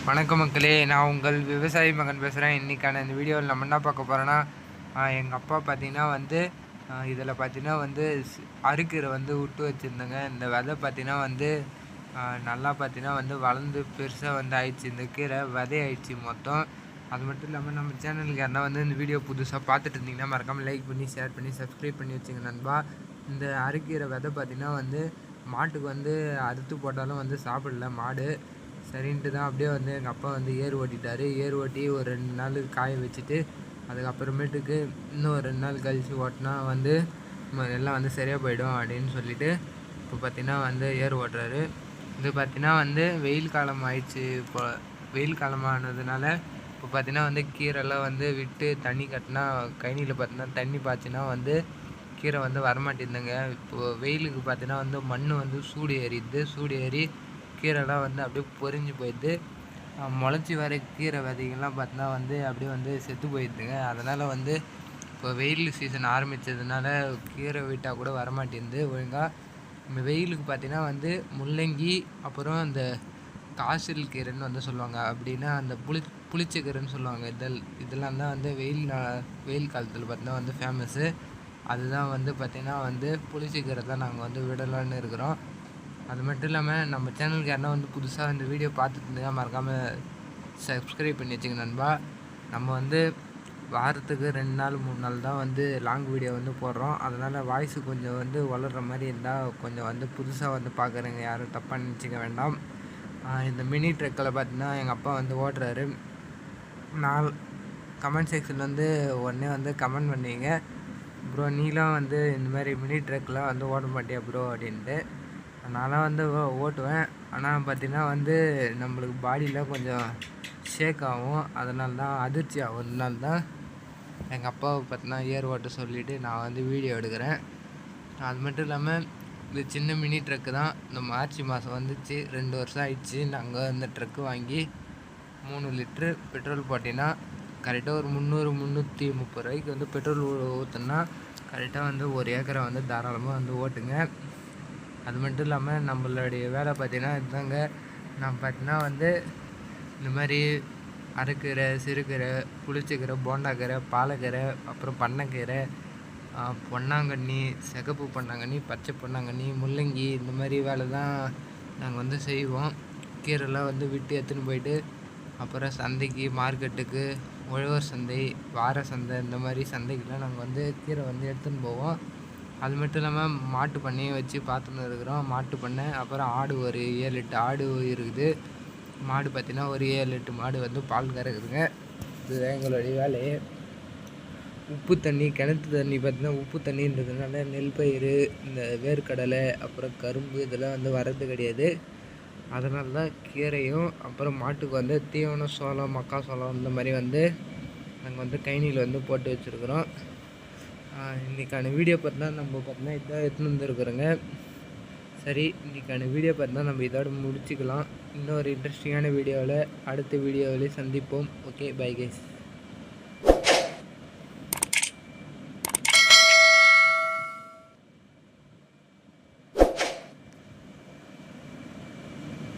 வணக்கம் மக்களே, நான் உங்கள் விவசாயி மகன் பேசுகிறேன். இன்றைக்கான இந்த வீடியோவில் நம்ம என்ன பார்க்க போகிறோன்னா, எங்கள் அப்பா பார்த்தீங்கன்னா வந்து இதில் பார்த்தீங்கன்னா வந்து அறுக்கீரை வந்து விட்டு வச்சுருந்தேங்க. இந்த விதை பார்த்தீங்கன்னா வந்து நல்லா பார்த்தீங்கன்னா வந்து வளர்ந்து பெருசாக வந்து ஆயிடுச்சு. இந்த கீரை விதை ஆயிடுச்சு மொத்தம். அது மட்டும் இல்லாமல் நம்ம சேனலுக்கு யாருன்னா வந்து இந்த வீடியோ புதுசாக பார்த்துட்டு இருந்தீங்கன்னா மறக்காமல் லைக் பண்ணி, ஷேர் பண்ணி, சப்ஸ்கிரைப் பண்ணி வச்சுங்க நண்பா. இந்த அறுக்கீரை விதை பார்த்தீங்கன்னா வந்து மாட்டுக்கு வந்து அறுத்து போட்டாலும் வந்து சாப்பிடல மாடு. சரின்ட்டு தான் அப்படியே வந்து எங்கள் அப்பா வந்து ஏர் ஓட்டிட்டார். ஏர் ஓட்டி ஒரு 2 நாள் காய வச்சுட்டு அதுக்கப்புறமேட்டுக்கு இன்னும் ஒரு 2 நாள் கழித்து ஓட்டினா வந்து எல்லாம் வந்து சரியாக போயிடும் அப்படின்னு சொல்லிவிட்டு இப்போ பார்த்திங்கன்னா வந்து ஏர் ஓட்டுறாரு. இது பார்த்திங்கன்னா வந்து வெயில் காலம் ஆயிடுச்சு. இப்போ வெயில் காலமானதுனால இப்போ பார்த்திங்கன்னா வந்து கீரைலாம் வந்து விட்டு தண்ணி கட்டினா கழனியில் பார்த்தீங்கன்னா தண்ணி பாய்ச்சினா வந்து கீரை வந்து வரமாட்டேங்குதுங்க. இப்போது வெயிலுக்கு பார்த்தீங்கன்னா வந்து மண் வந்து சூடு ஏறிடுது. சூடு ஏறி கீரைலாம் வந்து அப்படியே பொரிஞ்சு போயிடுது. முளைச்சி வர கீரை விதைகள்லாம் பார்த்தீங்கன்னா வந்து அப்படியே வந்து செத்து போயிடுதுங்க. அதனால் வந்து இப்போ வெயில் சீசன் ஆரம்பித்ததுனால கீரை விட்டால் கூட வரமாட்டேங்குது ஒழுங்காக. இந்த வெயிலுக்கு பார்த்தீங்கன்னா வந்து முள்ளங்கி, அப்புறம் இந்த காசில் கீரைன்னு வந்து சொல்லுவாங்க. அப்படின்னா அந்த புளிச்சக்கீரைன்னு சொல்லுவாங்க. இதெல்லாம் தான் வந்து வெயில் காலத்தில் பார்த்தீங்கன்னா வந்து ஃபேமஸ்ஸு. அதுதான் வந்து பார்த்திங்கன்னா வந்து புளிச்சக்கீரை தான் நாங்கள் வந்து விடலான்னு இருக்கிறோம். அது மட்டும் இல்லாமல் நம்ம சேனலுக்கு யாருன்னா வந்து புதுசாக இந்த வீடியோ பார்த்துட்டு இருந்தால் மறக்காமல் சப்ஸ்கிரைப் பண்ணி வச்சுங்க நண்பா. நம்ம வந்து வாரத்துக்கு 2 நாள் 3 நாள் தான் வந்து லாங் வீடியோ வந்து போடுறோம். அதனால் வாய்ஸு கொஞ்சம் வந்து வளர்கிற மாதிரி இருந்தால் கொஞ்சம் வந்து புதுசாக வந்து பார்க்குறேங்க, யாரும் தப்பாக நினச்சிக்க வேண்டாம். இந்த மினி ட்ரக்கில் பார்த்தீங்கன்னா எங்கள் அப்பா வந்து ஓட்டுறாரு. நான் கமெண்ட் செக்ஷன் வந்து உடனே வந்து கமெண்ட் பண்ணிங்க, ப்ரோ நீலாம் வந்து இந்த மாதிரி மினி ட்ரக்லாம் வந்து ஓட மாட்டியா ப்ரோ அப்படின்ட்டு. நான்லாம் வந்து ஓட்டுவேன். ஆனால் பார்த்திங்கன்னா வந்து நம்மளுக்கு பாடியில் கொஞ்சம் ஷேக் ஆகும். அதனால தான் அதிர்ச்சி ஆகும். அதனால தான் எங்கள் அப்பாவை பார்த்தீங்கன்னா ஏர் ஓட்ட சொல்லிவிட்டு நான் வந்து வீடியோ எடுக்கிறேன். அது மட்டும் இல்லாமல் இது சின்ன மினி ட்ரக்கு தான். இந்த மார்ச் மாதம் வந்துச்சு, 2 வருஷம் ஆயிடுச்சு. நாங்கள் இந்த ட்ரக்கு வாங்கி 3 லிட்ரு பெட்ரோல் போட்டிங்கன்னா கரெக்டாக ஒரு 300-330 ரூபாய்க்கு வந்து பெட்ரோல் ஊற்றுனா கரெக்டாக வந்து 1 ஏக்கரை வந்து தாராளமாக வந்து ஓட்டுங்க. அது மட்டும் இல்லாமல் நம்மளுடைய வேலை பார்த்திங்கன்னா இதுதாங்க. நான் பார்த்தீங்கன்னா வந்து இந்த மாதிரி அரைக்கீரை, சிறுகீரை, புளிச்சக்கீரை, போண்டாக்கீரை, பாலக்கீரை, அப்புறம் பண்ணைக்கீரை, பொன்னாங்கண்ணி, சிகப்பு பொன்னாங்கண்ணி, பச்சை பொன்னாங்கண்ணி, முள்ளங்கி, இந்த மாதிரி வேலை தான் நாங்கள் வந்து செய்வோம். கீரைலாம் வந்து விட்டு எடுத்துன்னு போயிட்டு அப்புறம் சந்தைக்கு, மார்க்கெட்டுக்கு, உழவர் சந்தை, வார சந்தை, இந்த மாதிரி சந்தைக்கெலாம் நாங்கள் வந்து கீரை வந்து எடுத்துன்னு போவோம். அது மட்டும் இல்லாமல் மாட்டு பண்ணையும் வச்சு பார்த்துன்னு இருக்கிறோம். மாட்டு பண்ணை, அப்புறம் ஆடு ஒரு 7-8 ஆடு இருக்குது. மாடு பார்த்திங்கன்னா ஒரு 7-8 மாடு வந்து பால் கறக்குதுங்க. இதுதான் எங்களுடைய வேலையே. உப்பு தண்ணி, கிணத்து தண்ணி பார்த்திங்கன்னா உப்பு தண்ணின்றதுனால நெல் பயிர், இந்த வேர்க்கடலை, அப்புறம் கரும்பு இதெல்லாம் வந்து வர்றது கிடையாது. அதனால தான் கீரையும் அப்புறம் மாட்டுக்கு வந்து தீவனம், சோளம், மக்காசோளம் இந்த மாதிரி வந்து நாங்கள் வந்து கழனியில் வந்து போட்டு வச்சுருக்குறோம். இன்றைக்கான வீடியோ பார்த்தீங்கன்னா நம்ம பார்த்தீங்கன்னா இதான் எடுத்துன்னு வந்துருக்குறோங்க. சரி, இன்றைக்கான வீடியோ பார்த்தீங்கன்னா நம்ம இதோட முடிச்சுக்கலாம். இன்னொரு இன்ட்ரெஸ்டிங்கான வீடியோவில் அடுத்த வீடியோவிலே சந்திப்போம். Okay, bye guys.